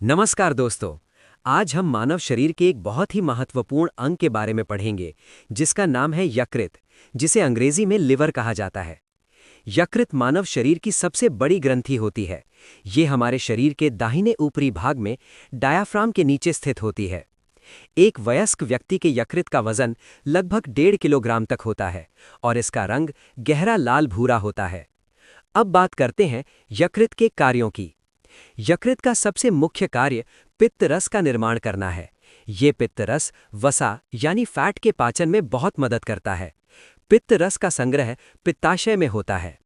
नमस्कार दोस्तों। आज हम मानव शरीर के एक बहुत ही महत्वपूर्ण अंग के बारे में पढ़ेंगे, जिसका नाम है यकृत, जिसे अंग्रेजी में लिवर कहा जाता है। यकृत मानव शरीर की सबसे बड़ी ग्रंथि होती है। ये हमारे शरीर के दाहिने ऊपरी भाग में डायाफ्राम के नीचे स्थित होती है। एक वयस्क व्यक्ति के यकृत का वजन लगभग 1.5 किलोग्राम तक होता है और इसका रंग गहरा लाल भूरा होता है। अब बात करते हैं यकृत के कार्यों की। यकृत का सबसे मुख्य कार्य पित्त रस का निर्माण करना है। ये पित्त रस वसा यानी फैट के पाचन में बहुत मदद करता है। पित्त रस का संग्रह पित्ताशय में होता है।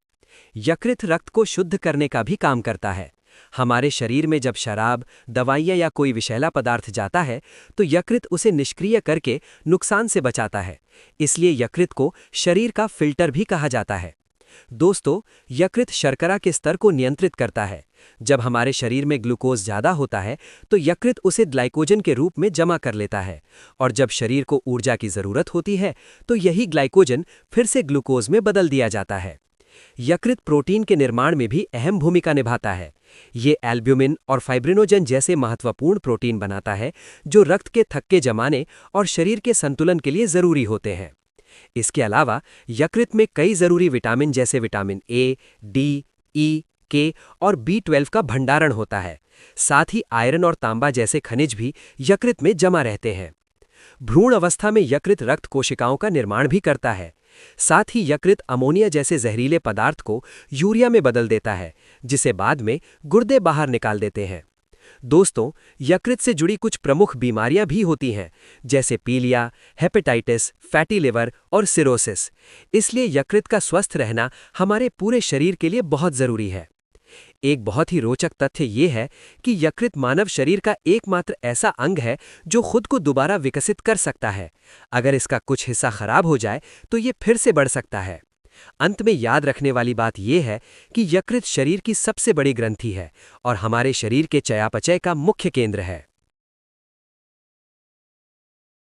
यकृत रक्त को शुद्ध करने का भी काम करता है। हमारे शरीर में जब शराब, दवाइयाँ या कोई विषैला पदार्थ जाता है तो यकृत उसे निष्क्रिय करके नुकसान से बचाता है। इसलिए यकृत को शरीर का फिल्टर भी कहा जाता है। दोस्तों, यकृत शर्करा के स्तर को नियंत्रित करता है। जब हमारे शरीर में ग्लूकोज ज़्यादा होता है तो यकृत उसे ग्लाइकोजन के रूप में जमा कर लेता है, और जब शरीर को ऊर्जा की ज़रूरत होती है तो यही ग्लाइकोजन फिर से ग्लूकोज में बदल दिया जाता है। यकृत प्रोटीन के निर्माण में भी अहम भूमिका निभाता है। ये एल्ब्यूमिन और फाइब्रिनोजन जैसे महत्वपूर्ण प्रोटीन बनाता है, जो रक्त के थक्के जमाने और शरीर के संतुलन के लिए ज़रूरी होते हैं। इसके अलावा यकृत में कई जरूरी विटामिन जैसे विटामिन ए, डी, ई, के और B12 का भंडारण होता है। साथ ही आयरन और तांबा जैसे खनिज भी यकृत में जमा रहते हैं। भ्रूण अवस्था में यकृत रक्त कोशिकाओं का निर्माण भी करता है। साथ ही यकृत अमोनिया जैसे जहरीले पदार्थ को यूरिया में बदल देता है, जिसे बाद में गुर्दे बाहर निकाल देते हैं। दोस्तों, यकृत से जुड़ी कुछ प्रमुख बीमारियां भी होती हैं, जैसे पीलिया, हेपेटाइटिस, फैटी लिवर और सिरोसिस। इसलिए यकृत का स्वस्थ रहना हमारे पूरे शरीर के लिए बहुत जरूरी है। एक बहुत ही रोचक तथ्य ये है कि यकृत मानव शरीर का एकमात्र ऐसा अंग है जो खुद को दोबारा विकसित कर सकता है। अगर इसका कुछ हिस्सा खराब हो जाए तो ये फिर से बढ़ सकता है। अंत में याद रखने वाली बात यह है कि यकृत शरीर की सबसे बड़ी ग्रंथि है और हमारे शरीर के चयापचय का मुख्य केंद्र है।